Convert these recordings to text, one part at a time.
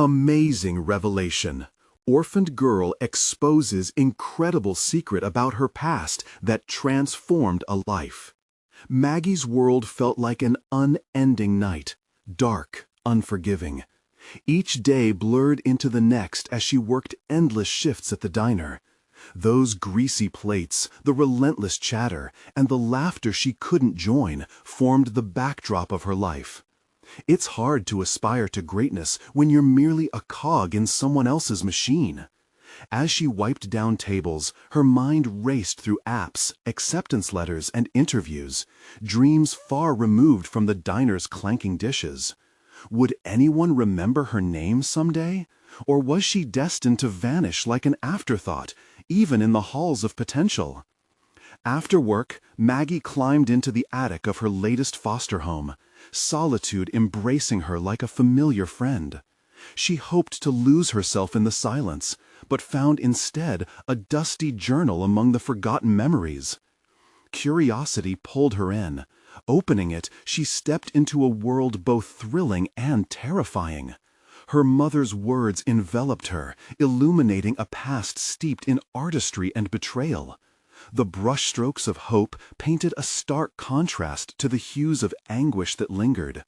Amazing revelation. Orphaned girl exposes incredible secret about her past that transformed a life. Maggie's world felt like an unending night, dark, unforgiving. Each day blurred into the next as she worked endless shifts at the diner. Those greasy plates, the relentless chatter, and the laughter she couldn't join formed the backdrop of her life. It's hard to aspire to greatness when you're merely a cog in someone else's machine. As she wiped down tables, her mind raced through apps, acceptance letters, and interviews, dreams far removed from the diner's clanking dishes. Would anyone remember her name someday? Or was she destined to vanish like an afterthought, even in the halls of potential? After work, Maggie climbed into the attic of her latest foster home, solitude embracing her like a familiar friend. She hoped to lose herself in the silence, but found instead a dusty journal among the forgotten memories. Curiosity pulled her in. Opening it, she stepped into a world both thrilling and terrifying. Her mother's words enveloped her, illuminating a past steeped in artistry and betrayal. The brushstrokes of hope painted a stark contrast to the hues of anguish that lingered.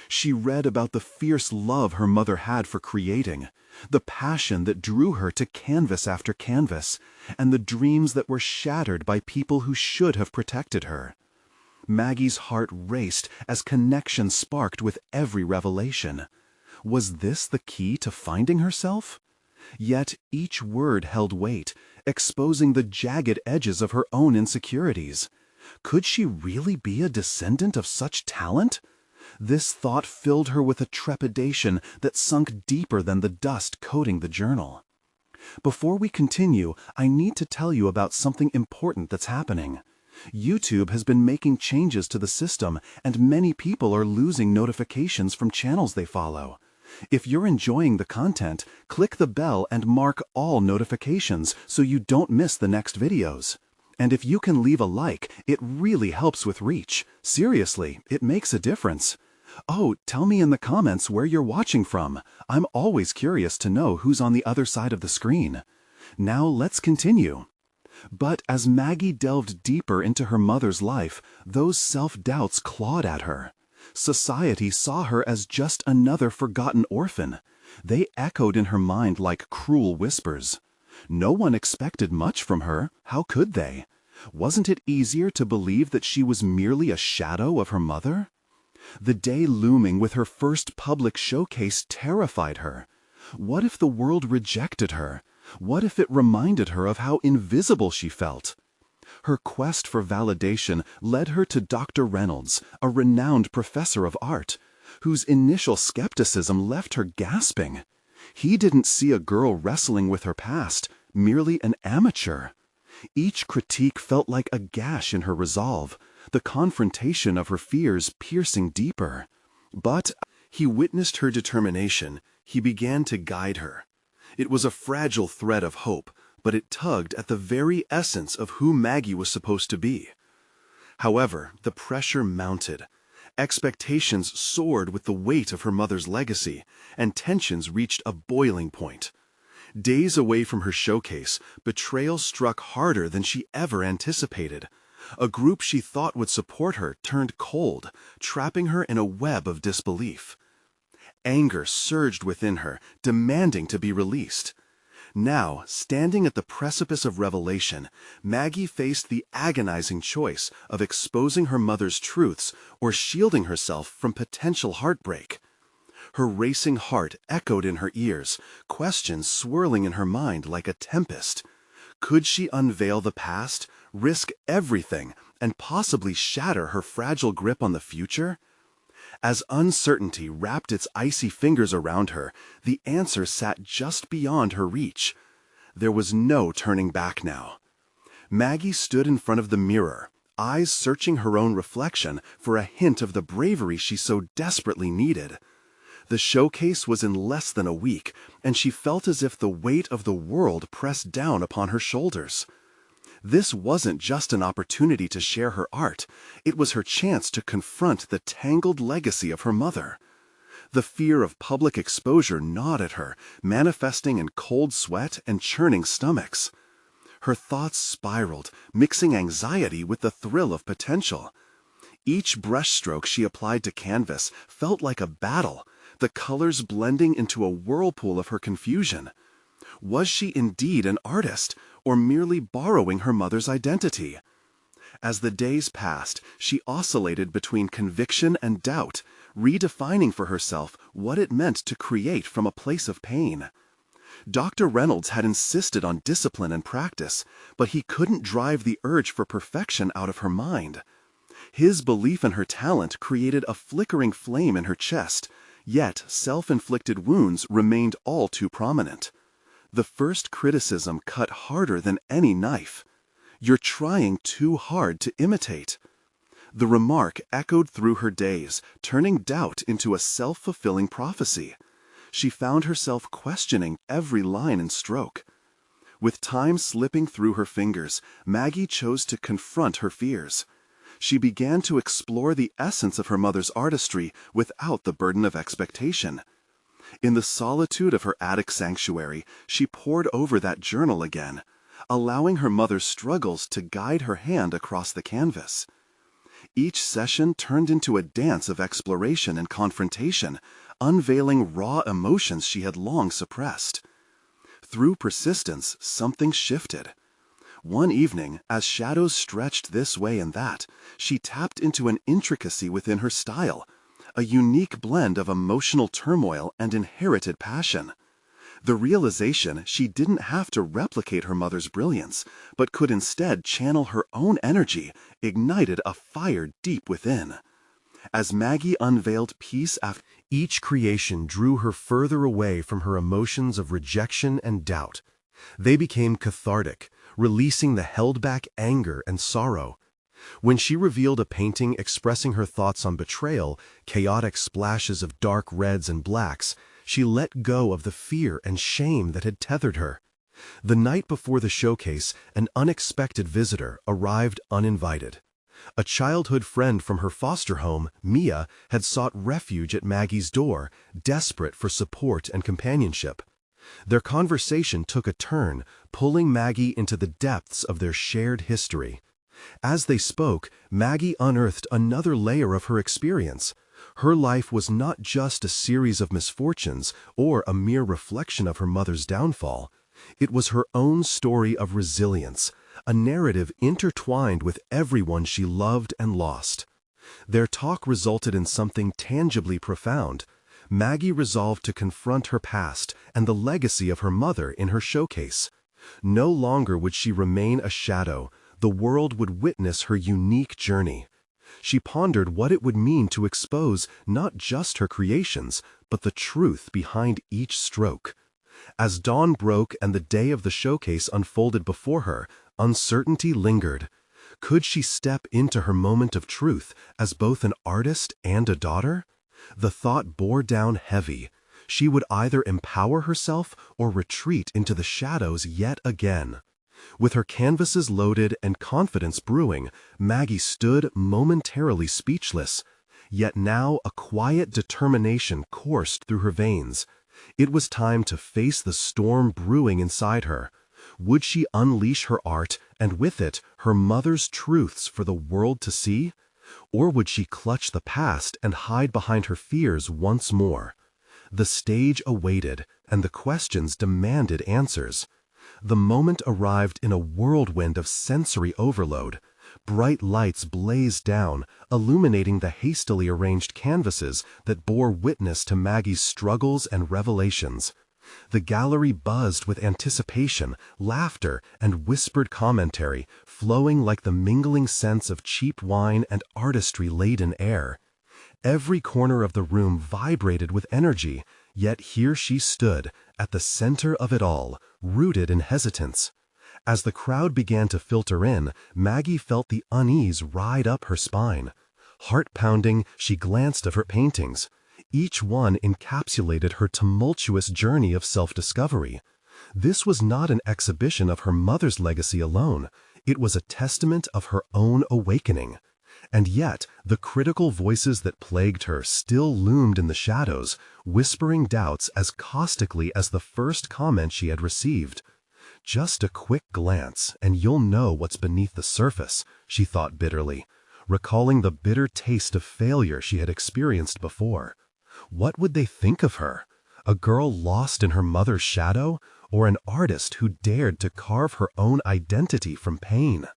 She read about the fierce love her mother had for creating, the passion that drew her to canvas after canvas, and the dreams that were shattered by people who should have protected her. Maggie's heart raced as connection sparked with every revelation. Was this the key to finding herself? Yet each word held weight, exposing the jagged edges of her own insecurities. Could she really be a descendant of such talent? This thought filled her with a trepidation that sunk deeper than the dust coating the journal. Before we continue, I need to tell you about something important that's happening. YouTube has been making changes to the system, and many people are losing notifications from channels they follow. If you're enjoying the content, click the bell and mark all notifications so you don't miss the next videos. And if you can leave a like, it really helps with reach. Seriously, it makes a difference. Oh, tell me in the comments where you're watching from. I'm always curious to know who's on the other side of the screen. Now let's continue. But as Maggie delved deeper into her mother's life, those self-doubts clawed at her. Society saw her as just another forgotten orphan. They echoed in her mind like cruel whispers. No one expected much from her. How could they? Wasn't it easier to believe that she was merely a shadow of her mother? The day looming with her first public showcase terrified her. What if the world rejected her? What if it reminded her of how invisible she felt? Her quest for validation led her to Dr. Reynolds, a renowned professor of art, whose initial skepticism left her gasping. He didn't see a girl wrestling with her past, merely an amateur. Each critique felt like a gash in her resolve, the confrontation of her fears piercing deeper. But he witnessed her determination. He began to guide her. It was a fragile thread of hope, but it tugged at the very essence of who Maggie was supposed to be. However, the pressure mounted. Expectations soared with the weight of her mother's legacy, and tensions reached a boiling point. Days away from her showcase, betrayal struck harder than she ever anticipated. A group she thought would support her turned cold, trapping her in a web of disbelief. Anger surged within her, demanding to be released. Now, standing at the precipice of revelation, Maggie faced the agonizing choice of exposing her mother's truths or shielding herself from potential heartbreak. Her racing heart echoed in her ears, questions swirling in her mind like a tempest. Could she unveil the past, risk everything, and possibly shatter her fragile grip on the future? As uncertainty wrapped its icy fingers around her, the answer sat just beyond her reach. There was no turning back now. Maggie stood in front of the mirror, eyes searching her own reflection for a hint of the bravery she so desperately needed. The showcase was in less than a week, and she felt as if the weight of the world pressed down upon her shoulders. This wasn't just an opportunity to share her art, it was her chance to confront the tangled legacy of her mother. The fear of public exposure gnawed at her, manifesting in cold sweat and churning stomachs. Her thoughts spiraled, mixing anxiety with the thrill of potential. Each brushstroke she applied to canvas felt like a battle, the colors blending into a whirlpool of her confusion. Was she indeed an artist, or merely borrowing her mother's identity? As the days passed, she oscillated between conviction and doubt, redefining for herself what it meant to create from a place of pain. Dr. Reynolds had insisted on discipline and practice, but he couldn't drive the urge for perfection out of her mind. His belief in her talent created a flickering flame in her chest, yet self-inflicted wounds remained all too prominent. The first criticism cut harder than any knife. "You're trying too hard to imitate." The remark echoed through her days, turning doubt into a self-fulfilling prophecy. She found herself questioning every line and stroke. With time slipping through her fingers, Maggie chose to confront her fears. She began to explore the essence of her mother's artistry without the burden of expectation. In the solitude of her attic sanctuary, she pored over that journal again, allowing her mother's struggles to guide her hand across the canvas. Each session turned into a dance of exploration and confrontation, unveiling raw emotions she had long suppressed. Through persistence, something shifted. One evening, as shadows stretched this way and that, she tapped into an intricacy within her style, a unique blend of emotional turmoil and inherited passion. The realization she didn't have to replicate her mother's brilliance, but could instead channel her own energy, ignited a fire deep within. As Maggie unveiled piece after each creation drew her further away from her emotions of rejection and doubt. They became cathartic, releasing the held-back anger and sorrow. When she revealed a painting expressing her thoughts on betrayal, chaotic splashes of dark reds and blacks, she let go of the fear and shame that had tethered her. The night before the showcase, an unexpected visitor arrived uninvited. A childhood friend from her foster home, Mia, had sought refuge at Maggie's door, desperate for support and companionship. Their conversation took a turn, pulling Maggie into the depths of their shared history. As they spoke, Maggie unearthed another layer of her experience. Her life was not just a series of misfortunes or a mere reflection of her mother's downfall. It was her own story of resilience, a narrative intertwined with everyone she loved and lost. Their talk resulted in something tangibly profound. Maggie resolved to confront her past and the legacy of her mother in her showcase. No longer would she remain a shadow. The world would witness her unique journey. She pondered what it would mean to expose not just her creations, but the truth behind each stroke. As dawn broke and the day of the showcase unfolded before her, uncertainty lingered. Could she step into her moment of truth as both an artist and a daughter? The thought bore down heavy. She would either empower herself or retreat into the shadows yet again. With her canvases loaded and confidence brewing, Maggie stood momentarily speechless. Yet now a quiet determination coursed through her veins. It was time to face the storm brewing inside her. Would she unleash her art, and with it, her mother's truths for the world to see? Or would she clutch the past and hide behind her fears once more? The stage awaited, and the questions demanded answers. The moment arrived in a whirlwind of sensory overload. Bright lights blazed down, illuminating the hastily arranged canvases that bore witness to Maggie's struggles and revelations. The gallery buzzed with anticipation, laughter, and whispered commentary, flowing like the mingling scents of cheap wine and artistry-laden air. Every corner of the room vibrated with energy, yet here she stood, at the center of it all, rooted in hesitance. As the crowd began to filter in, Maggie felt the unease ride up her spine. Heart-pounding, she glanced at her paintings. Each one encapsulated her tumultuous journey of self-discovery. This was not an exhibition of her mother's legacy alone. It was a testament of her own awakening. And yet, the critical voices that plagued her still loomed in the shadows, whispering doubts as caustically as the first comment she had received. "Just a quick glance, and you'll know what's beneath the surface," she thought bitterly, recalling the bitter taste of failure she had experienced before. What would they think of her? A girl lost in her mother's shadow, or an artist who dared to carve her own identity from pain?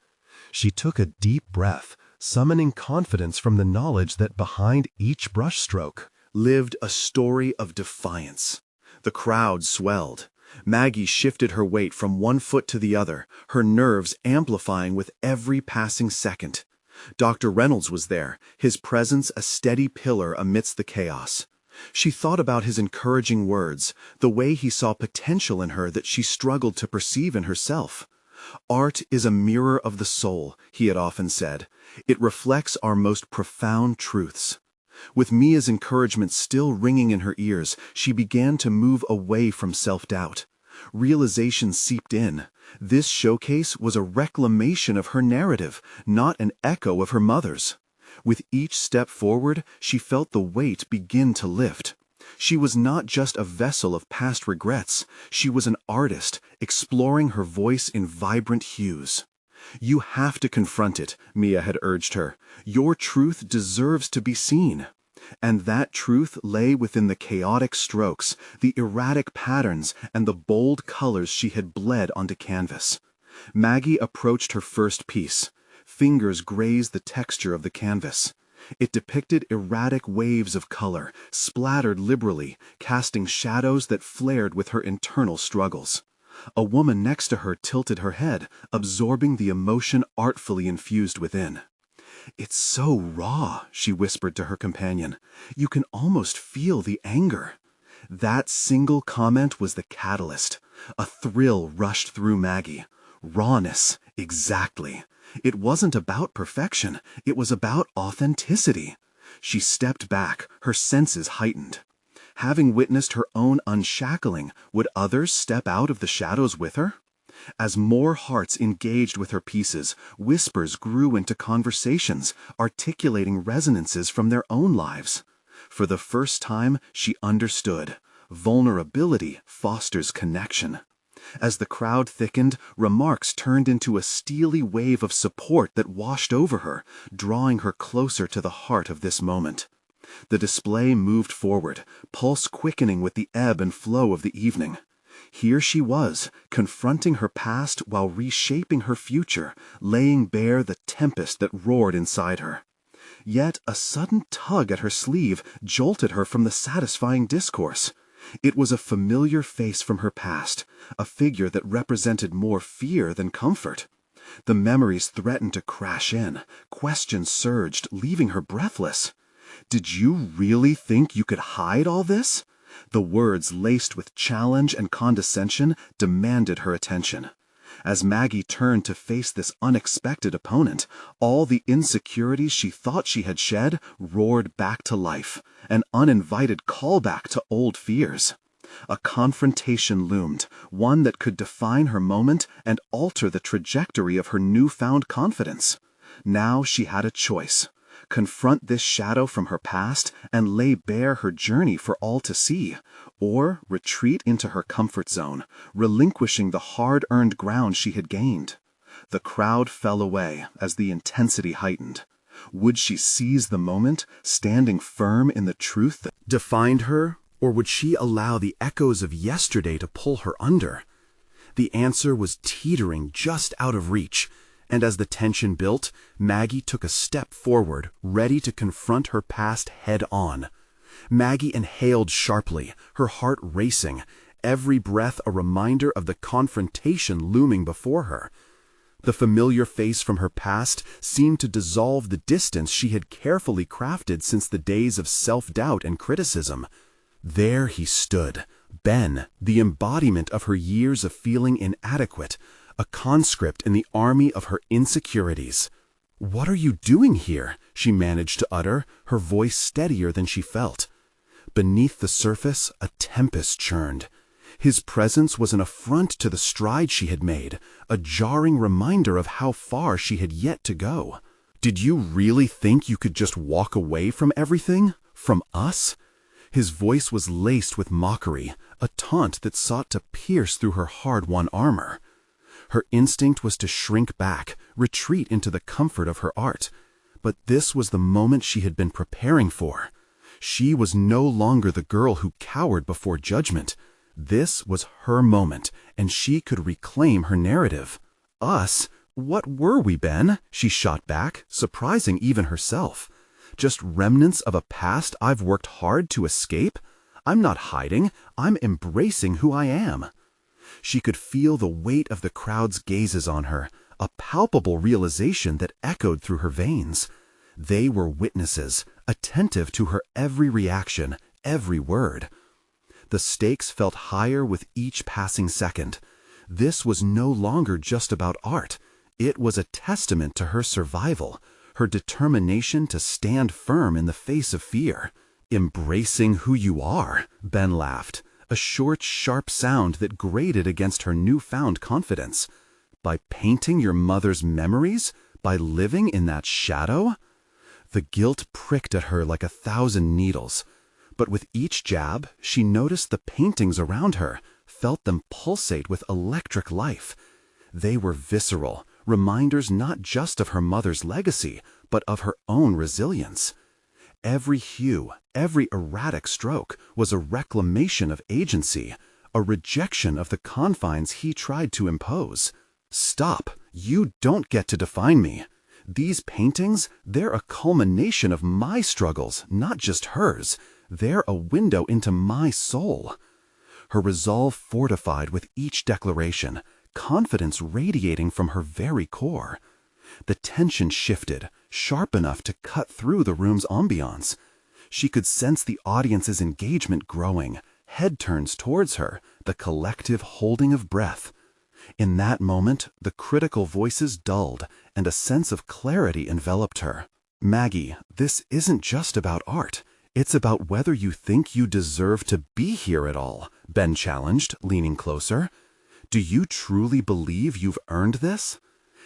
She took a deep breath, summoning confidence from the knowledge that behind each brushstroke lived a story of defiance. The crowd swelled. Maggie shifted her weight from one foot to the other, her nerves amplifying with every passing second. Dr. Reynolds was there, his presence a steady pillar amidst the chaos. She thought about his encouraging words, the way he saw potential in her that she struggled to perceive in herself. "Art is a mirror of the soul," he had often said. "It reflects our most profound truths." With Mia's encouragement still ringing in her ears, she began to move away from self-doubt. Realization seeped in. This showcase was a reclamation of her narrative, not an echo of her mother's. With each step forward, she felt the weight begin to lift. She was not just a vessel of past regrets, she was an artist, exploring her voice in vibrant hues. "You have to confront it," Mia had urged her. "Your truth deserves to be seen." And that truth lay within the chaotic strokes, the erratic patterns, and the bold colors she had bled onto canvas. Maggie approached her first piece. Fingers grazed the texture of the canvas. It depicted erratic waves of color, splattered liberally, casting shadows that flared with her internal struggles. A woman next to her tilted her head, absorbing the emotion artfully infused within. "It's so raw," she whispered to her companion. "You can almost feel the anger." That single comment was the catalyst. A thrill rushed through Maggie. Rawness, exactly. It wasn't about perfection, it was about authenticity. She stepped back, her senses heightened. Having witnessed her own unshackling, would others step out of the shadows with her? As more hearts engaged with her pieces, whispers grew into conversations, articulating resonances from their own lives. For the first time, she understood. Vulnerability fosters connection. As the crowd thickened, remarks turned into a steely wave of support that washed over her, drawing her closer to the heart of this moment. The display moved forward, pulse quickening with the ebb and flow of the evening. Here she was, confronting her past while reshaping her future, laying bare the tempest that roared inside her. Yet a sudden tug at her sleeve jolted her from the satisfying discourse. It was a familiar face from her past, a figure that represented more fear than comfort. The memories threatened to crash in, questions surged, leaving her breathless. "Did you really think you could hide all this?" The words, laced with challenge and condescension, demanded her attention. As Maggie turned to face this unexpected opponent, all the insecurities she thought she had shed roared back to life, an uninvited callback to old fears. A confrontation loomed, one that could define her moment and alter the trajectory of her newfound confidence. Now she had a choice. Confront this shadow from her past and lay bare her journey for all to see, or retreat into her comfort zone, relinquishing the hard-earned ground she had gained. The crowd fell away as the intensity heightened. Would she seize the moment, standing firm in the truth that defined her, or would she allow the echoes of yesterday to pull her under? The answer was teetering just out of reach, and as the tension built, Maggie took a step forward, ready to confront her past head-on. Maggie inhaled sharply, her heart racing, every breath a reminder of the confrontation looming before her. The familiar face from her past seemed to dissolve the distance she had carefully crafted since the days of self-doubt and criticism. There he stood, Ben, the embodiment of her years of feeling inadequate, a conscript in the army of her insecurities. "What are you doing here?" she managed to utter, her voice steadier than she felt. Beneath the surface, a tempest churned. His presence was an affront to the stride she had made, a jarring reminder of how far she had yet to go. Did you really think you could just walk away from everything? From us? His voice was laced with mockery, a taunt that sought to pierce through her hard-won armor. Her instinct was to shrink back, retreat into the comfort of her art. But this was the moment she had been preparing for. She was no longer the girl who cowered before judgment. This was her moment, and she could reclaim her narrative. Us? What were we, Ben? She shot back, surprising even herself. Just remnants of a past I've worked hard to escape? I'm not hiding, I'm embracing who I am. She could feel the weight of the crowd's gazes on her, a palpable realization that echoed through her veins. They were witnesses, attentive to her every reaction, every word. The stakes felt higher with each passing second. This was no longer just about art. It was a testament to her survival, her determination to stand firm in the face of fear. Embracing who you are, Ben laughed, a short, sharp sound that grated against her newfound confidence. By painting your mother's memories? By living in that shadow? The guilt pricked at her like 1,000 needles. But with each jab, she noticed the paintings around her, felt them pulsate with electric life. They were visceral, reminders not just of her mother's legacy, but of her own resilience. Every hue, every erratic stroke was a reclamation of agency, a rejection of the confines he tried to impose. Stop! You don't get to define me. These paintings, they're a culmination of my struggles, not just hers. They're a window into my soul. Her resolve fortified with each declaration, confidence radiating from her very core. The tension shifted, sharp enough to cut through the room's ambiance. She could sense the audience's engagement growing, head turns towards her, the collective holding of breath. In that moment, the critical voices dulled, and a sense of clarity enveloped her. Maggie, this isn't just about art. It's about whether you think you deserve to be here at all, Ben challenged, leaning closer. Do you truly believe you've earned this?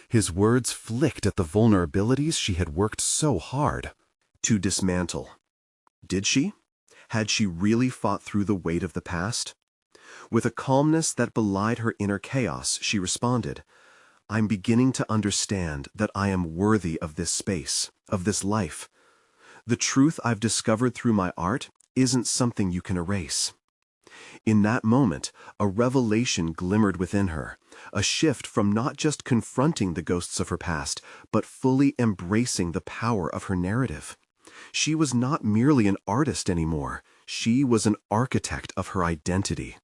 His words flicked at the vulnerabilities she had worked so hard to dismantle. Did she? Had she really fought through the weight of the past? With a calmness that belied her inner chaos, she responded, I'm beginning to understand that I am worthy of this space, of this life. The truth I've discovered through my art isn't something you can erase. In that moment, a revelation glimmered within her, a shift from not just confronting the ghosts of her past, but fully embracing the power of her narrative. She was not merely an artist anymore. She was an architect of her identity.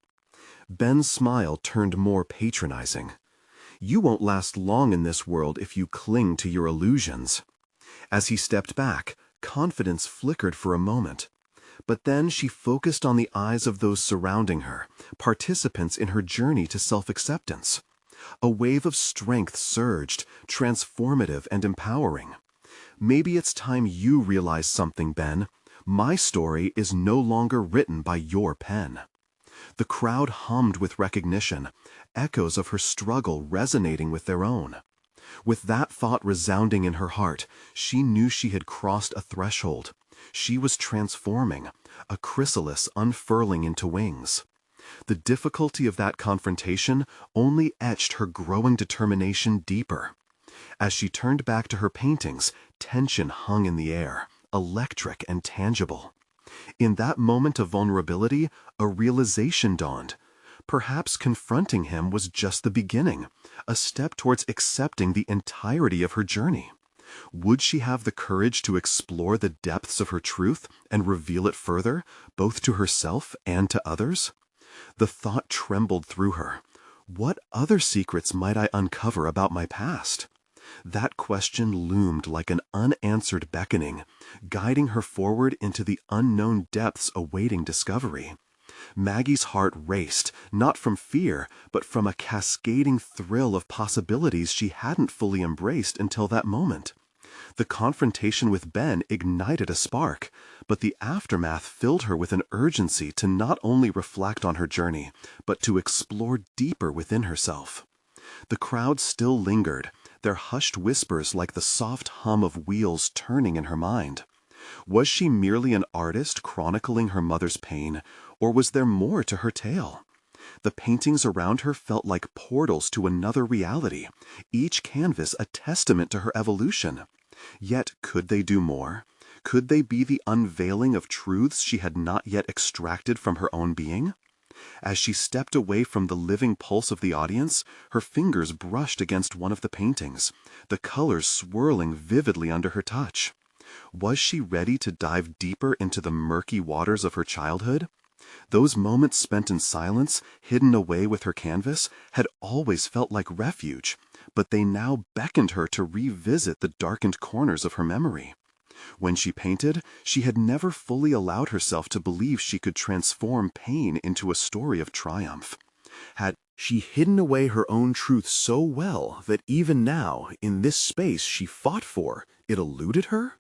Ben's smile turned more patronizing. You won't last long in this world if you cling to your illusions. As he stepped back, confidence flickered for a moment. But then she focused on the eyes of those surrounding her, participants in her journey to self-acceptance. A wave of strength surged, transformative and empowering. Maybe it's time you realize something, Ben. My story is no longer written by your pen. The crowd hummed with recognition, echoes of her struggle resonating with their own. With that thought resounding in her heart, she knew she had crossed a threshold. She was transforming, a chrysalis unfurling into wings. The difficulty of that confrontation only etched her growing determination deeper. As she turned back to her paintings, tension hung in the air, electric and tangible. In that moment of vulnerability, a realization dawned. Perhaps confronting him was just the beginning, a step towards accepting the entirety of her journey. Would she have the courage to explore the depths of her truth and reveal it further, both to herself and to others? The thought trembled through her. What other secrets might I uncover about my past? That question loomed like an unanswered beckoning, guiding her forward into the unknown depths awaiting discovery. Maggie's heart raced, not from fear, but from a cascading thrill of possibilities she hadn't fully embraced until that moment. The confrontation with Ben ignited a spark, but the aftermath filled her with an urgency to not only reflect on her journey, but to explore deeper within herself. The crowd still lingered, their hushed whispers like the soft hum of wheels turning in her mind. Was she merely an artist chronicling her mother's pain, or was there more to her tale? The paintings around her felt like portals to another reality, each canvas a testament to her evolution. Yet could they do more? Could they be the unveiling of truths she had not yet extracted from her own being? As she stepped away from the living pulse of the audience, her fingers brushed against one of the paintings, the colors swirling vividly under her touch. Was she ready to dive deeper into the murky waters of her childhood? Those moments spent in silence, hidden away with her canvas, had always felt like refuge, but they now beckoned her to revisit the darkened corners of her memory. When she painted, she had never fully allowed herself to believe she could transform pain into a story of triumph. Had she hidden away her own truth so well that even now, in this space she fought for, it eluded her?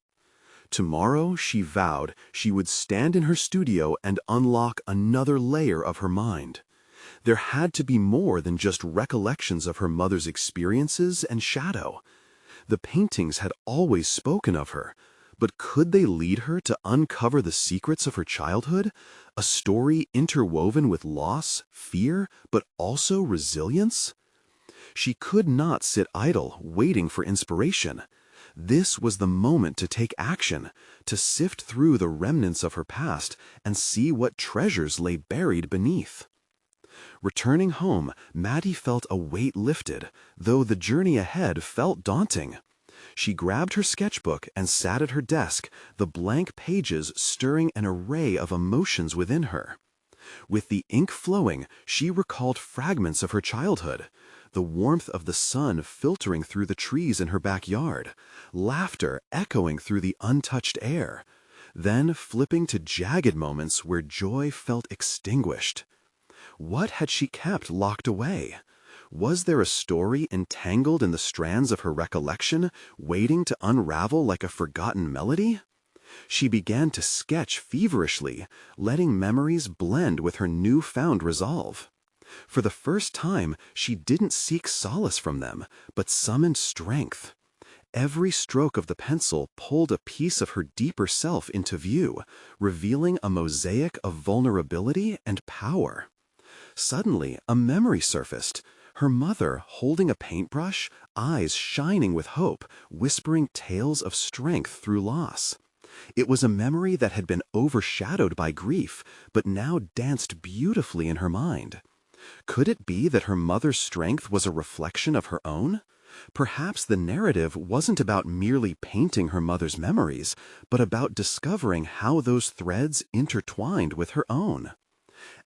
Tomorrow, she vowed, she would stand in her studio and unlock another layer of her mind. There had to be more than just recollections of her mother's experiences and shadow. The paintings had always spoken of her, but could they lead her to uncover the secrets of her childhood? A story interwoven with loss, fear, but also resilience? She could not sit idle, waiting for inspiration. This was the moment to take action, to sift through the remnants of her past and see what treasures lay buried beneath. Returning home, Maggie felt a weight lifted, though the journey ahead felt daunting. She grabbed her sketchbook and sat at her desk, the blank pages stirring an array of emotions within her. With the ink flowing, she recalled fragments of her childhood, the warmth of the sun filtering through the trees in her backyard, laughter echoing through the untouched air, then flipping to jagged moments where joy felt extinguished. What had she kept locked away? Was there a story entangled in the strands of her recollection, waiting to unravel like a forgotten melody? She began to sketch feverishly, letting memories blend with her newfound resolve. For the first time, she didn't seek solace from them, but summoned strength. Every stroke of the pencil pulled a piece of her deeper self into view, revealing a mosaic of vulnerability and power. Suddenly, a memory surfaced, her mother holding a paintbrush, eyes shining with hope, whispering tales of strength through loss. It was a memory that had been overshadowed by grief, but now danced beautifully in her mind. Could it be that her mother's strength was a reflection of her own? Perhaps the narrative wasn't about merely painting her mother's memories, but about discovering how those threads intertwined with her own.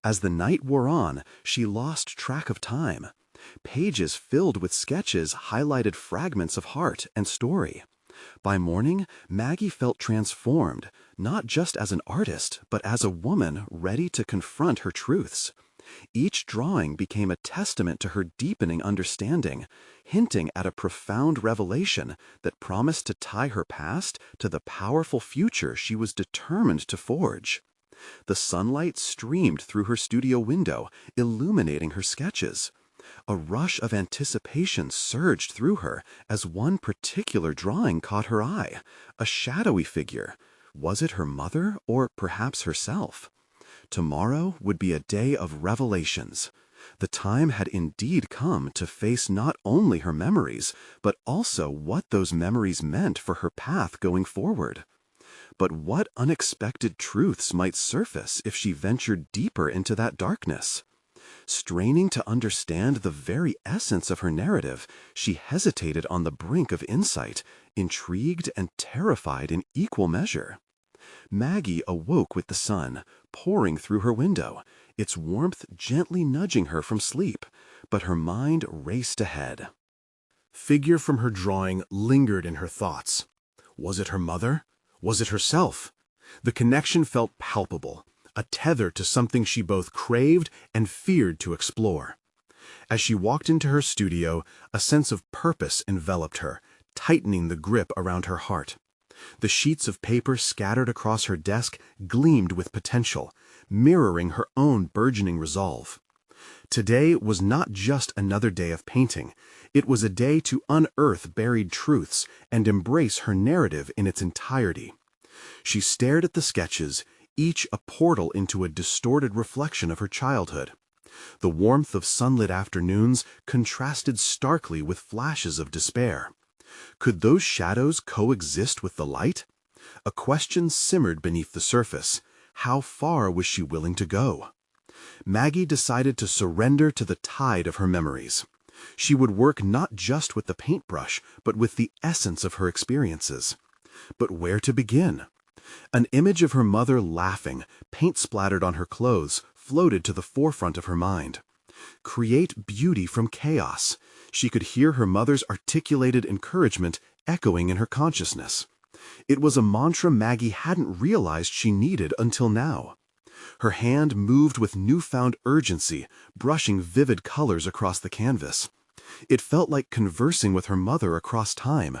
As the night wore on, she lost track of time. Pages filled with sketches highlighted fragments of heart and story. By morning, Maggie felt transformed, not just as an artist, but as a woman ready to confront her truths. Each drawing became a testament to her deepening understanding, hinting at a profound revelation that promised to tie her past to the powerful future she was determined to forge. The sunlight streamed through her studio window, illuminating her sketches. A rush of anticipation surged through her as one particular drawing caught her eye, a shadowy figure. Was it her mother or perhaps herself? Tomorrow would be a day of revelations. The time had indeed come to face not only her memories, but also what those memories meant for her path going forward. But what unexpected truths might surface if she ventured deeper into that darkness? Straining to understand the very essence of her narrative, she hesitated on the brink of insight, intrigued and terrified in equal measure. Maggie awoke with the sun, pouring through her window, its warmth gently nudging her from sleep, but her mind raced ahead. Figure from her drawing lingered in her thoughts. Was it her mother? Was it herself? The connection felt palpable, a tether to something she both craved and feared to explore. As she walked into her studio, a sense of purpose enveloped her, tightening the grip around her heart. The sheets of paper scattered across her desk gleamed with potential, mirroring her own burgeoning resolve. Today was not just another day of painting. It was a day to unearth buried truths and embrace her narrative in its entirety. She stared at the sketches, each a portal into a distorted reflection of her childhood. The warmth of sunlit afternoons contrasted starkly with flashes of despair. Could those shadows coexist with the light? A question simmered beneath the surface. How far was she willing to go? Maggie decided to surrender to the tide of her memories. She would work not just with the paintbrush, but with the essence of her experiences. But where to begin? An image of her mother laughing, paint splattered on her clothes, floated to the forefront of her mind. Create beauty from chaos. She could hear her mother's articulated encouragement echoing in her consciousness. It was a mantra Maggie hadn't realized she needed until now. Her hand moved with newfound urgency, brushing vivid colors across the canvas. It felt like conversing with her mother across time.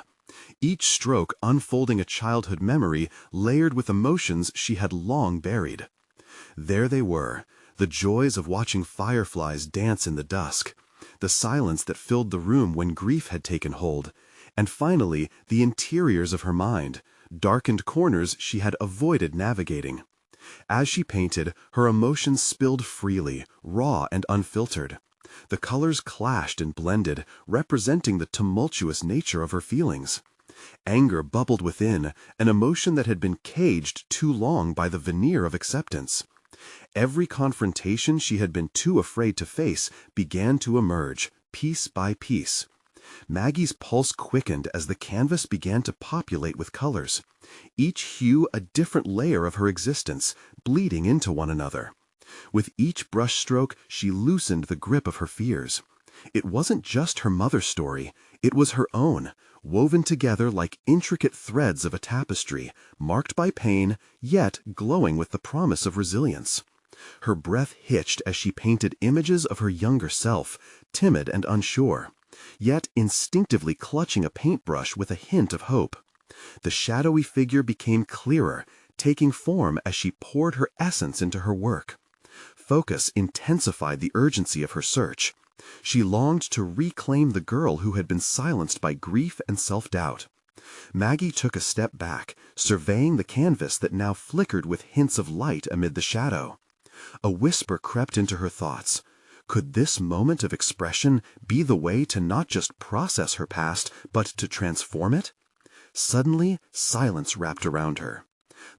Each stroke unfolding a childhood memory layered with emotions she had long buried. There they were, the joys of watching fireflies dance in the dusk, the silence that filled the room when grief had taken hold, and finally the interiors of her mind, darkened corners she had avoided navigating. As she painted, her emotions spilled freely, raw and unfiltered. The colors clashed and blended, representing the tumultuous nature of her feelings. Anger bubbled within, an emotion that had been caged too long by the veneer of acceptance. Every confrontation she had been too afraid to face began to emerge, piece by piece. Maggie's pulse quickened as the canvas began to populate with colors, each hue a different layer of her existence, bleeding into one another. With each brushstroke, she loosened the grip of her fears. It wasn't just her mother's story, it was her own, woven together like intricate threads of a tapestry, marked by pain, yet glowing with the promise of resilience. Her breath hitched as she painted images of her younger self, timid and unsure, yet instinctively clutching a paintbrush with a hint of hope. The shadowy figure became clearer, taking form as she poured her essence into her work. Focus intensified the urgency of her search. She longed to reclaim the girl who had been silenced by grief and self-doubt. Maggie took a step back, surveying the canvas that now flickered with hints of light amid the shadow. A whisper crept into her thoughts. Could this moment of expression be the way to not just process her past, but to transform it? Suddenly, silence wrapped around her.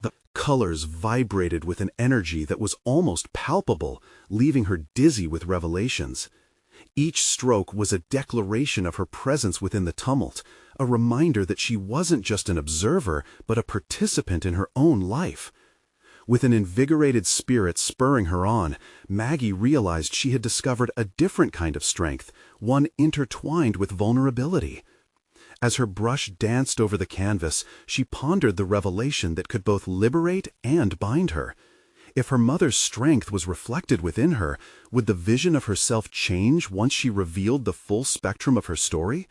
The colors vibrated with an energy that was almost palpable, leaving her dizzy with revelations. Each stroke was a declaration of her presence within the tumult, a reminder that she wasn't just an observer, but a participant in her own life. With an invigorated spirit spurring her on, Maggie realized she had discovered a different kind of strength, one intertwined with vulnerability. As her brush danced over the canvas, she pondered the revelation that could both liberate and bind her. If her mother's strength was reflected within her, would the vision of herself change once she revealed the full spectrum of her story?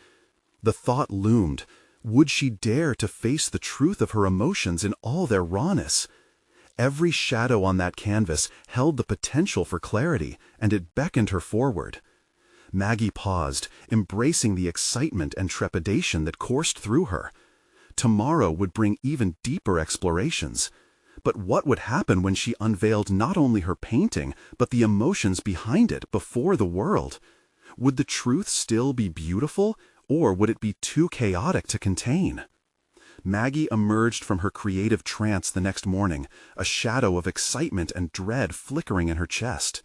The thought loomed. Would she dare to face the truth of her emotions in all their rawness? Every shadow on that canvas held the potential for clarity, and it beckoned her forward. Maggie paused, embracing the excitement and trepidation that coursed through her. Tomorrow would bring even deeper explorations. But what would happen when she unveiled not only her painting, but the emotions behind it before the world? Would the truth still be beautiful, or would it be too chaotic to contain? Maggie emerged from her creative trance the next morning, a shadow of excitement and dread flickering in her chest.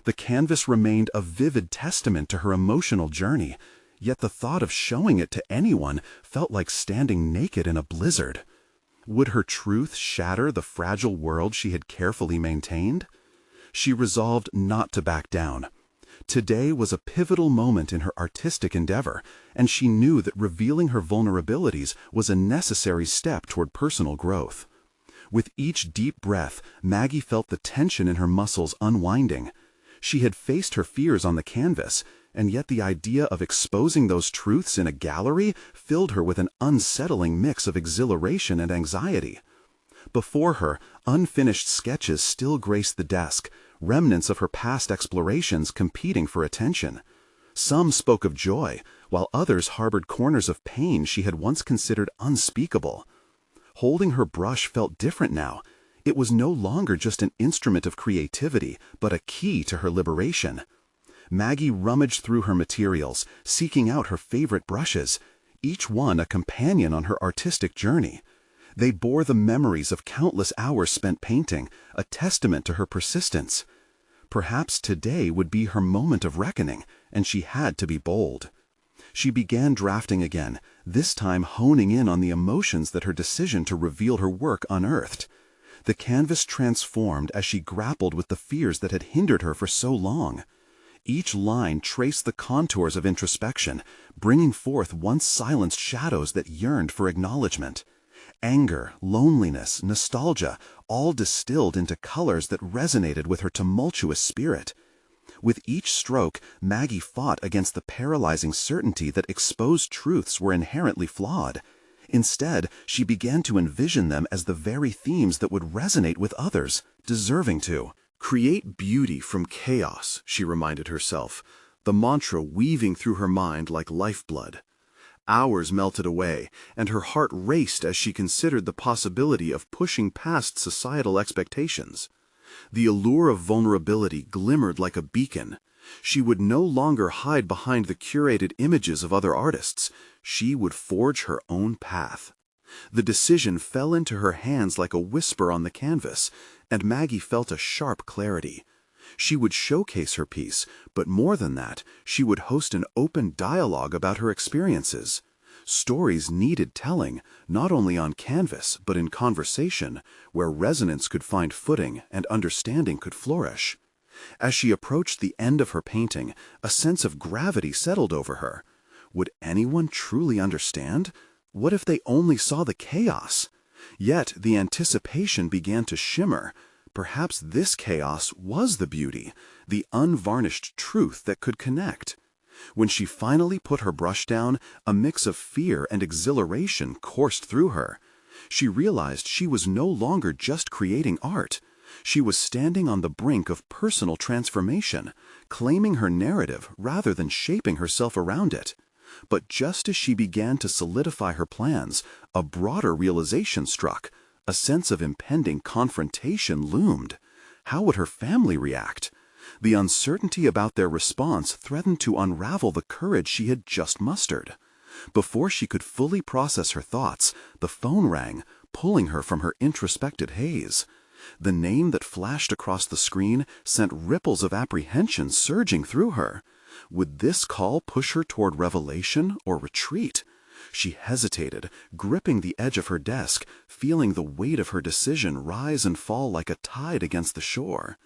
The canvas remained a vivid testament to her emotional journey, yet the thought of showing it to anyone felt like standing naked in a blizzard. Would her truth shatter the fragile world she had carefully maintained? She resolved not to back down. Today was a pivotal moment in her artistic endeavor, and she knew that revealing her vulnerabilities was a necessary step toward personal growth. With each deep breath, Maggie felt the tension in her muscles unwinding. She had faced her fears on the canvas, and yet the idea of exposing those truths in a gallery filled her with an unsettling mix of exhilaration and anxiety. Before her, unfinished sketches still graced the desk, remnants of her past explorations competing for attention. Some spoke of joy, while others harbored corners of pain she had once considered unspeakable. Holding her brush felt different now. It was no longer just an instrument of creativity, but a key to her liberation. Maggie rummaged through her materials, seeking out her favorite brushes, each one a companion on her artistic journey. They bore the memories of countless hours spent painting, a testament to her persistence. Perhaps today would be her moment of reckoning, and she had to be bold. She began drafting again, this time honing in on the emotions that her decision to reveal her work unearthed. The canvas transformed as she grappled with the fears that had hindered her for so long. Each line traced the contours of introspection, bringing forth once silenced shadows that yearned for acknowledgement. Anger, loneliness, nostalgia, all distilled into colors that resonated with her tumultuous spirit. With each stroke, Maggie fought against the paralyzing certainty that exposed truths were inherently flawed. Instead, she began to envision them as the very themes that would resonate with others, deserving to. Create beauty from chaos, she reminded herself, the mantra weaving through her mind like lifeblood. Hours melted away, and her heart raced as she considered the possibility of pushing past societal expectations. The allure of vulnerability glimmered like a beacon. She would no longer hide behind the curated images of other artists. She would forge her own path. The decision fell into her hands like a whisper on the canvas, and Maggie felt a sharp clarity. She would showcase her piece, but more than that, she would host an open dialogue about her experiences. Stories needed telling, not only on canvas, but in conversation, where resonance could find footing and understanding could flourish. As she approached the end of her painting, a sense of gravity settled over her. Would anyone truly understand? What if they only saw the chaos? Yet the anticipation began to shimmer. Perhaps this chaos was the beauty, the unvarnished truth that could connect. When she finally put her brush down, a mix of fear and exhilaration coursed through her. She realized she was no longer just creating art. She was standing on the brink of personal transformation, claiming her narrative rather than shaping herself around it. But just as she began to solidify her plans, a broader realization struck. A sense of impending confrontation loomed. How would her family react? The uncertainty about their response threatened to unravel the courage she had just mustered. Before she could fully process her thoughts, the phone rang, pulling her from her introspective haze. The name that flashed across the screen sent ripples of apprehension surging through her. Would this call push her toward revelation or retreat? She hesitated, gripping the edge of her desk, feeling the weight of her decision rise and fall like a tide against the shore.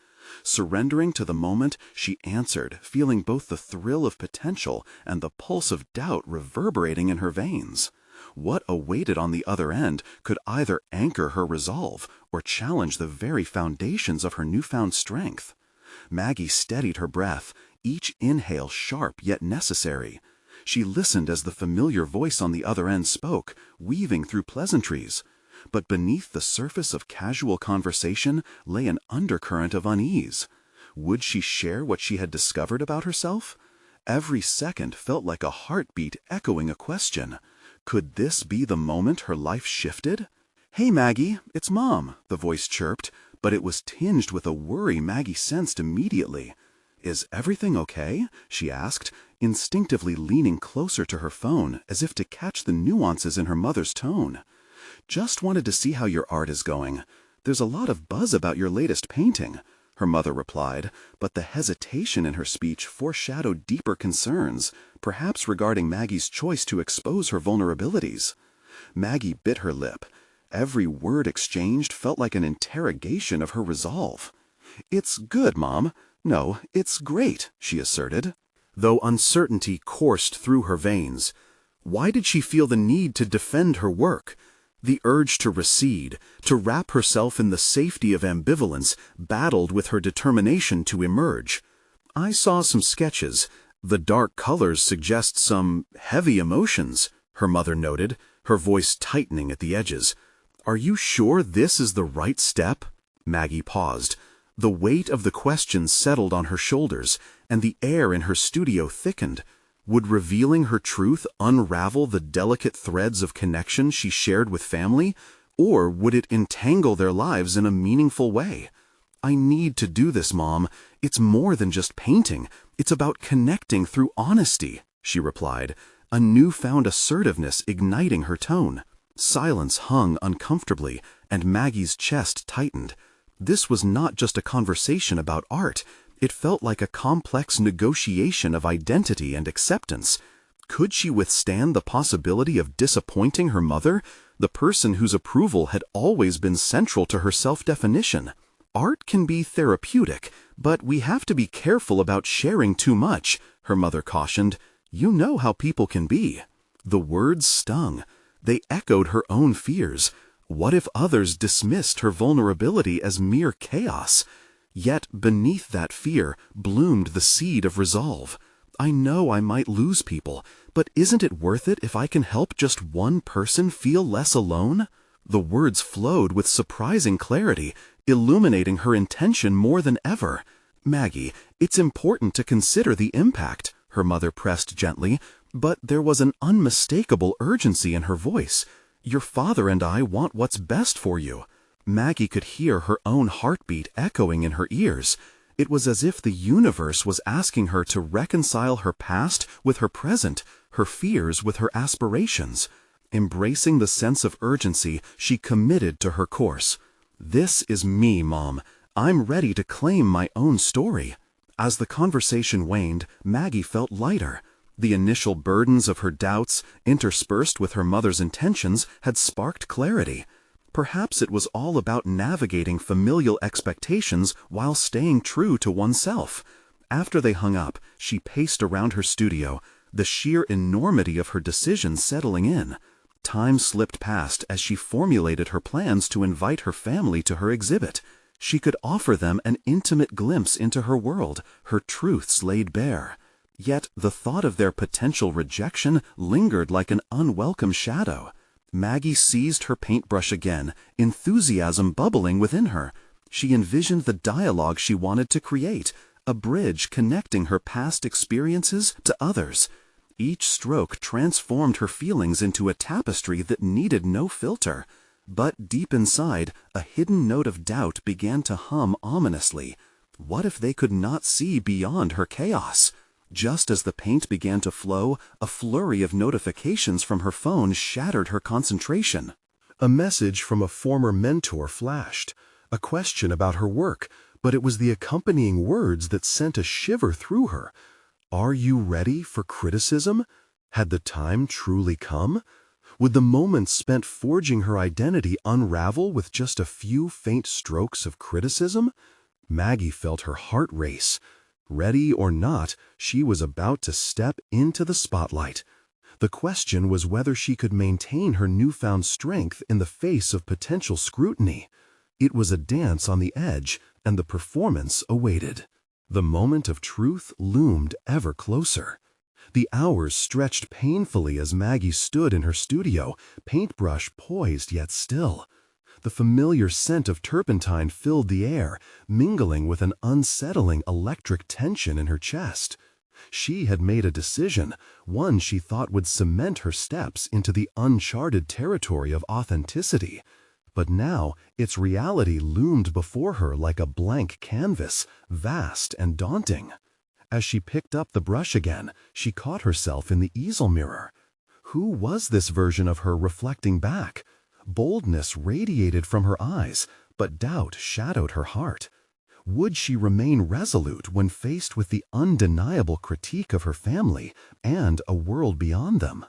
Surrendering to the moment, she answered, feeling both the thrill of potential and the pulse of doubt reverberating in her veins. What awaited on the other end could either anchor her resolve or challenge the very foundations of her newfound strength. Maggie steadied her breath, each inhale sharp yet necessary. She listened as the familiar voice on the other end spoke, weaving through pleasantries. But beneath the surface of casual conversation lay an undercurrent of unease. Would she share what she had discovered about herself? Every second felt like a heartbeat echoing a question. Could this be the moment her life shifted? "Hey, Maggie, it's Mom," the voice chirped, but it was tinged with a worry Maggie sensed immediately. "Is everything okay?" she asked, instinctively leaning closer to her phone as if to catch the nuances in her mother's tone. "Just wanted to see how your art is going. There's a lot of buzz about your latest painting," her mother replied, but the hesitation in her speech foreshadowed deeper concerns, perhaps regarding Maggie's choice to expose her vulnerabilities. Maggie bit her lip. Every word exchanged felt like an interrogation of her resolve. "It's good, Mom. No, it's great," she asserted. Though uncertainty coursed through her veins, why did she feel the need to defend her work? The urge to recede, to wrap herself in the safety of ambivalence, battled with her determination to emerge. "I saw some sketches. The dark colors suggest some heavy emotions," her mother noted, her voice tightening at the edges. "Are you sure this is the right step?" Maggie paused. The weight of the questions settled on her shoulders, and the air in her studio thickened. Would revealing her truth unravel the delicate threads of connection she shared with family, or would it entangle their lives in a meaningful way? "I need to do this, Mom. It's more than just painting. It's about connecting through honesty," she replied, a newfound assertiveness igniting her tone. Silence hung uncomfortably, and Maggie's chest tightened. This was not just a conversation about art. It felt like a complex negotiation of identity and acceptance. Could she withstand the possibility of disappointing her mother, the person whose approval had always been central to her self-definition? "Art can be therapeutic, but we have to be careful about sharing too much," her mother cautioned. "You know how people can be." The words stung. They echoed her own fears. What if others dismissed her vulnerability as mere chaos? Yet beneath that fear bloomed the seed of resolve. "I know I might lose people, but isn't it worth it if I can help just one person feel less alone?" The words flowed with surprising clarity, illuminating her intention more than ever. "Maggie, it's important to consider the impact," her mother pressed gently, but there was an unmistakable urgency in her voice. "Your father and I want what's best for you." Maggie could hear her own heartbeat echoing in her ears. It was as if the universe was asking her to reconcile her past with her present, her fears with her aspirations. Embracing the sense of urgency, she committed to her course. "This is me, Mom. I'm ready to claim my own story." As the conversation waned, Maggie felt lighter. The initial burdens of her doubts, interspersed with her mother's intentions, had sparked clarity. Perhaps it was all about navigating familial expectations while staying true to oneself. After they hung up, she paced around her studio, the sheer enormity of her decision settling in. Time slipped past as she formulated her plans to invite her family to her exhibit. She could offer them an intimate glimpse into her world, her truths laid bare. Yet the thought of their potential rejection lingered like an unwelcome shadow. Maggie seized her paintbrush again, enthusiasm bubbling within her. She envisioned the dialogue she wanted to create, a bridge connecting her past experiences to others. Each stroke transformed her feelings into a tapestry that needed no filter. But deep inside, a hidden note of doubt began to hum ominously. What if they could not see beyond her chaos? Just as the paint began to flow, a flurry of notifications from her phone shattered her concentration. A message from a former mentor flashed, a question about her work, but it was the accompanying words that sent a shiver through her. "Are you ready for criticism?" Had the time truly come? Would the moments spent forging her identity unravel with just a few faint strokes of criticism? Maggie felt her heart race. Ready or not, she was about to step into the spotlight. The question was whether she could maintain her newfound strength in the face of potential scrutiny. It was a dance on the edge, and the performance awaited. The moment of truth loomed ever closer. The hours stretched painfully as Maggie stood in her studio, paintbrush poised yet still. The familiar scent of turpentine filled the air, mingling with an unsettling electric tension in her chest. She had made a decision, one she thought would cement her steps into the uncharted territory of authenticity. But now its reality loomed before her like a blank canvas, vast and daunting. As she picked up the brush again, she caught herself in the easel mirror. Who was this version of her reflecting back? Boldness radiated from her eyes, but doubt shadowed her heart. Would she remain resolute when faced with the undeniable critique of her family and a world beyond them?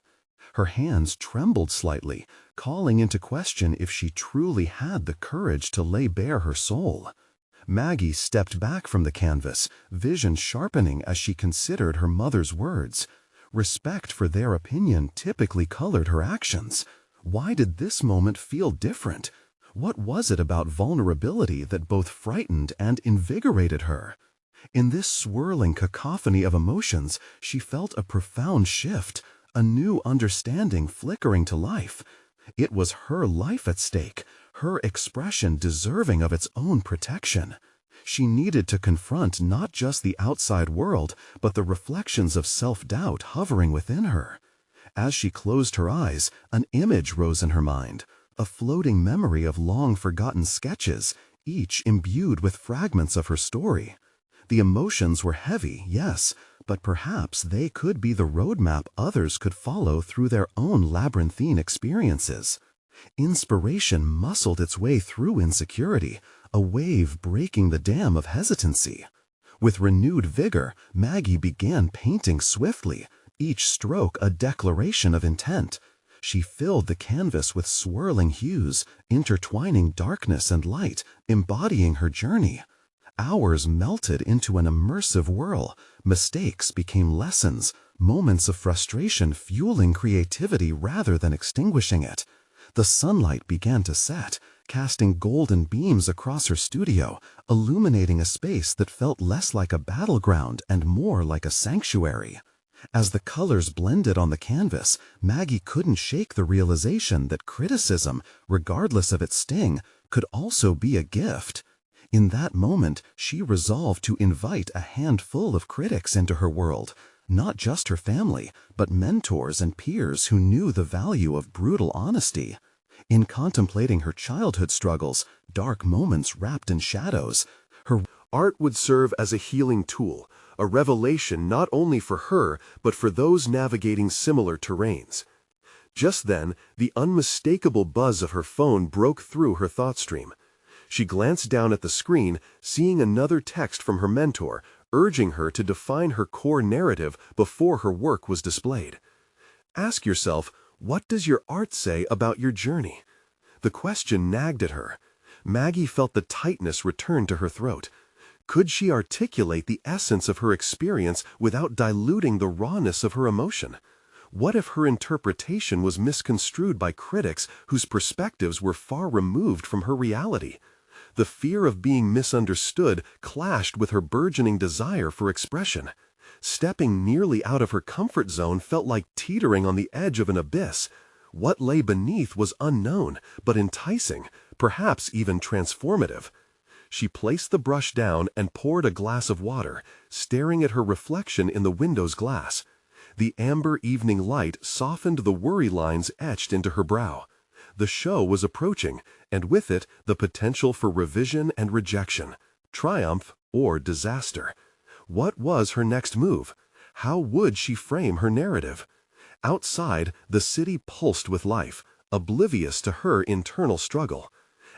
Her hands trembled slightly, calling into question if she truly had the courage to lay bare her soul. Maggie stepped back from the canvas, vision sharpening as she considered her mother's words. Respect for their opinion typically colored her actions. Why did this moment feel different? What was it about vulnerability that both frightened and invigorated her? In this swirling cacophony of emotions, she felt a profound shift, a new understanding flickering to life. It was her life at stake, her expression deserving of its own protection. She needed to confront not just the outside world, but the reflections of self-doubt hovering within her. As she closed her eyes, an image rose in her mind, a floating memory of long-forgotten sketches, each imbued with fragments of her story. The emotions were heavy, yes, but perhaps they could be the roadmap others could follow through their own labyrinthine experiences. Inspiration muscled its way through insecurity, a wave breaking the dam of hesitancy. With renewed vigor, Maggie began painting swiftly, each stroke a declaration of intent. She filled the canvas with swirling hues, intertwining darkness and light, embodying her journey. Hours melted into an immersive whirl. Mistakes became lessons, moments of frustration fueling creativity rather than extinguishing it. The sunlight began to set, casting golden beams across her studio, illuminating a space that felt less like a battleground and more like a sanctuary. As the colors blended on the canvas, Maggie couldn't shake the realization that criticism, regardless of its sting, could also be a gift. In that moment, she resolved to invite a handful of critics into her world, not just her family, but mentors and peers who knew the value of brutal honesty. In contemplating her childhood struggles, dark moments wrapped in shadows, her art would serve as a healing tool, a revelation not only for her, but for those navigating similar terrains. Just then, the unmistakable buzz of her phone broke through her thought stream. She glanced down at the screen, seeing another text from her mentor, urging her to define her core narrative before her work was displayed. Ask yourself, what does your art say about your journey? The question nagged at her. Maggie felt the tightness return to her throat. Could she articulate the essence of her experience without diluting the rawness of her emotion? What if her interpretation was misconstrued by critics whose perspectives were far removed from her reality? The fear of being misunderstood clashed with her burgeoning desire for expression. Stepping nearly out of her comfort zone felt like teetering on the edge of an abyss. What lay beneath was unknown, but enticing, perhaps even transformative. She placed the brush down and poured a glass of water, staring at her reflection in the window's glass. The amber evening light softened the worry lines etched into her brow. The show was approaching, and with it the potential for revision and rejection, triumph or disaster. What was her next move? How would she frame her narrative? Outside, the city pulsed with life, oblivious to her internal struggle.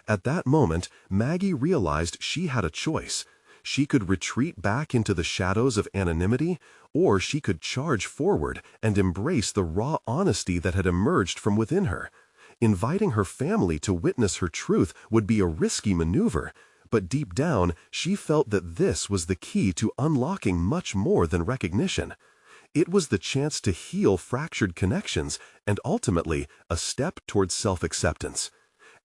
At that moment, Maggie realized she had a choice. She could retreat back into the shadows of anonymity, or she could charge forward and embrace the raw honesty that had emerged from within her. Inviting her family to witness her truth would be a risky maneuver, but deep down, she felt that this was the key to unlocking much more than recognition. It was the chance to heal fractured connections and ultimately a step towards self-acceptance.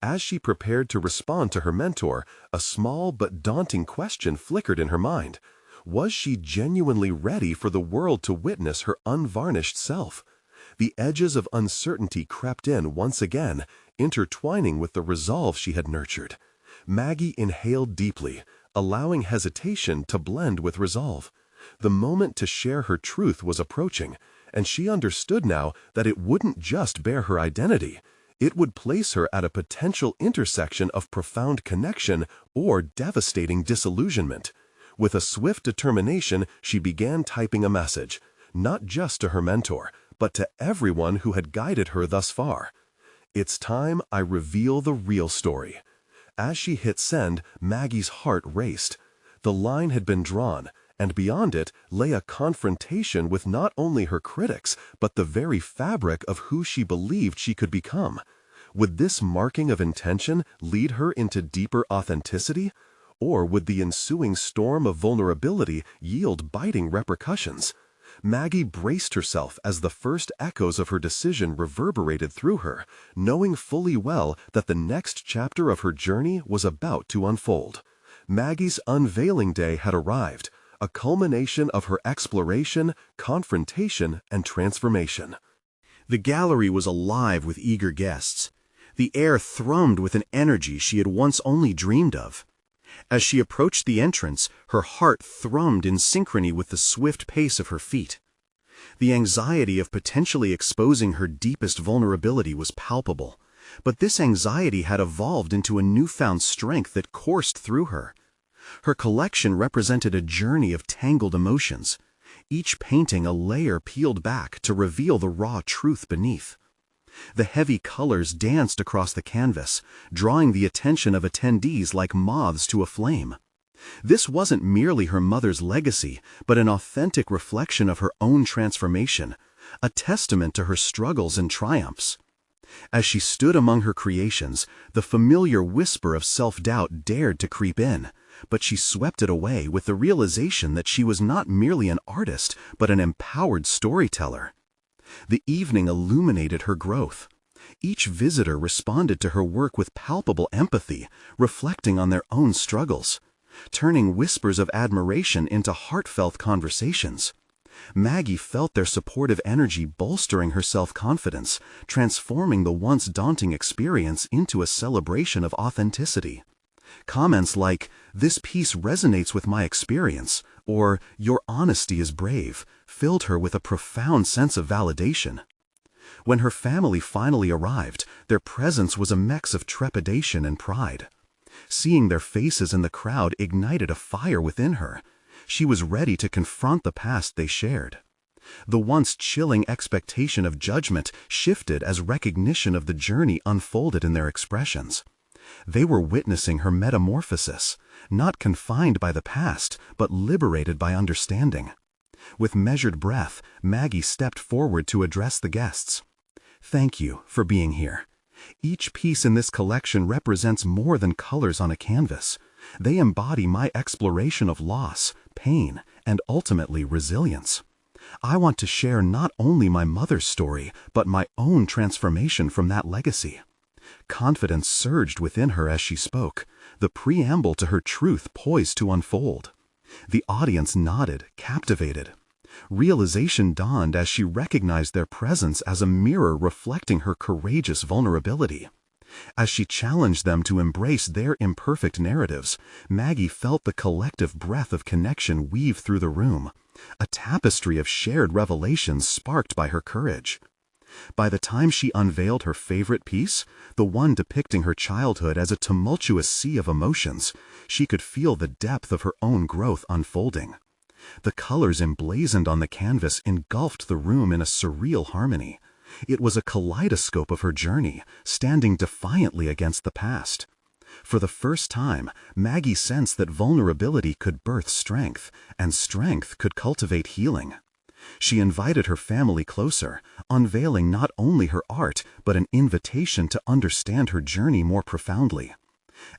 As she prepared to respond to her mentor, a small but daunting question flickered in her mind. Was she genuinely ready for the world to witness her unvarnished self? The edges of uncertainty crept in once again, intertwining with the resolve she had nurtured. Maggie inhaled deeply, allowing hesitation to blend with resolve. The moment to share her truth was approaching, and she understood now that it wouldn't just bear her identity. It would place her at a potential intersection of profound connection or devastating disillusionment. With a swift determination, she began typing a message, not just to her mentor, but to everyone who had guided her thus far. It's time I reveal the real story. As she hit send, Maggie's heart raced. The line had been drawn, and beyond it lay a confrontation with not only her critics, but the very fabric of who she believed she could become. Would this marking of intention lead her into deeper authenticity? Or would the ensuing storm of vulnerability yield biting repercussions? Maggie braced herself as the first echoes of her decision reverberated through her, knowing fully well that the next chapter of her journey was about to unfold. Maggie's unveiling day had arrived, a culmination of her exploration, confrontation, and transformation. The gallery was alive with eager guests. The air thrummed with an energy she had once only dreamed of. As she approached the entrance, her heart thrummed in synchrony with the swift pace of her feet. The anxiety of potentially exposing her deepest vulnerability was palpable, but this anxiety had evolved into a newfound strength that coursed through her. Her collection represented a journey of tangled emotions, each painting a layer peeled back to reveal the raw truth beneath. The heavy colors danced across the canvas, drawing the attention of attendees like moths to a flame. This wasn't merely her mother's legacy, but an authentic reflection of her own transformation, a testament to her struggles and triumphs. As she stood among her creations, the familiar whisper of self-doubt dared to creep in, but she swept it away with the realization that she was not merely an artist, but an empowered storyteller. The evening illuminated her growth. Each visitor responded to her work with palpable empathy, reflecting on their own struggles, turning whispers of admiration into heartfelt conversations. Maggie felt their supportive energy bolstering her self-confidence, transforming the once daunting experience into a celebration of authenticity. Comments like, "This piece resonates with my experience," or "Your honesty is brave," filled her with a profound sense of validation. When her family finally arrived, their presence was a mix of trepidation and pride. Seeing their faces in the crowd ignited a fire within her. She was ready to confront the past they shared. The once chilling expectation of judgment shifted as recognition of the journey unfolded in their expressions. They were witnessing her metamorphosis, not confined by the past, but liberated by understanding. With measured breath, Maggie stepped forward to address the guests. "Thank you for being here. Each piece in this collection represents more than colors on a canvas. They embody my exploration of loss, pain, and ultimately resilience. I want to share not only my mother's story, but my own transformation from that legacy." Confidence surged within her as she spoke, the preamble to her truth poised to unfold. The audience nodded, captivated. Realization dawned as she recognized their presence as a mirror reflecting her courageous vulnerability. As she challenged them to embrace their imperfect narratives, Maggie felt the collective breath of connection weave through the room, a tapestry of shared revelations sparked by her courage. By the time she unveiled her favorite piece, the one depicting her childhood as a tumultuous sea of emotions, she could feel the depth of her own growth unfolding. The colors emblazoned on the canvas engulfed the room in a surreal harmony. It was a kaleidoscope of her journey, standing defiantly against the past. For the first time, Maggie sensed that vulnerability could birth strength, and strength could cultivate healing. She invited her family closer, unveiling not only her art, but an invitation to understand her journey more profoundly.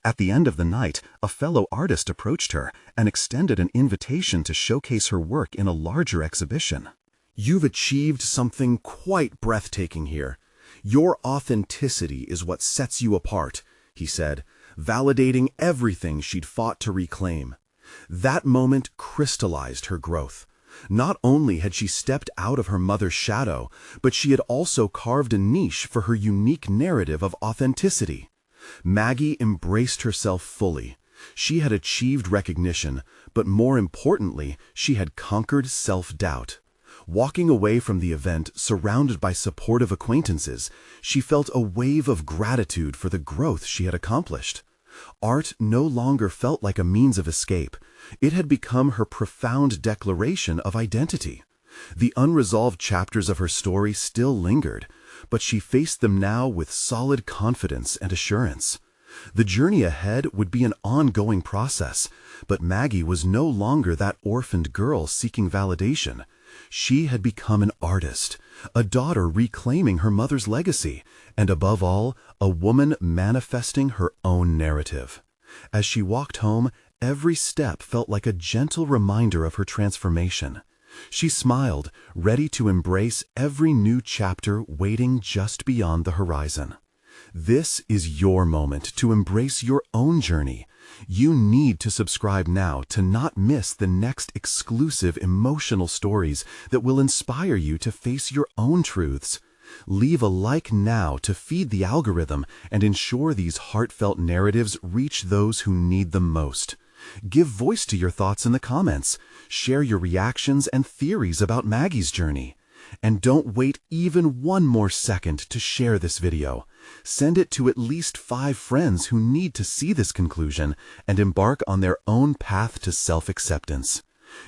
At the end of the night, a fellow artist approached her and extended an invitation to showcase her work in a larger exhibition. "You've achieved something quite breathtaking here. Your authenticity is what sets you apart," he said, validating everything she'd fought to reclaim. That moment crystallized her growth. Not only had she stepped out of her mother's shadow, but she had also carved a niche for her unique narrative of authenticity. Maggie embraced herself fully. She had achieved recognition, but more importantly, she had conquered self-doubt. Walking away from the event, surrounded by supportive acquaintances, she felt a wave of gratitude for the growth she had accomplished. Art no longer felt like a means of escape. It had become her profound declaration of identity. The unresolved chapters of her story still lingered, but she faced them now with solid confidence and assurance. The journey ahead would be an ongoing process, but Maggie was no longer that orphaned girl seeking validation. She had become an artist, a daughter reclaiming her mother's legacy, and above all, a woman manifesting her own narrative. As she walked home, every step felt like a gentle reminder of her transformation. She smiled, ready to embrace every new chapter waiting just beyond the horizon. This is your moment to embrace your own journey. You need to subscribe now to not miss the next exclusive emotional stories that will inspire you to face your own truths. Leave a like now to feed the algorithm and ensure these heartfelt narratives reach those who need them most. Give voice to your thoughts in the comments. Share your reactions and theories about Maggie's journey. And don't wait even one more second to share this video. Send it to at least 5 friends who need to see this conclusion and embark on their own path to self-acceptance.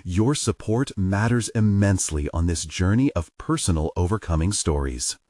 Your support matters immensely on this journey of personal overcoming stories.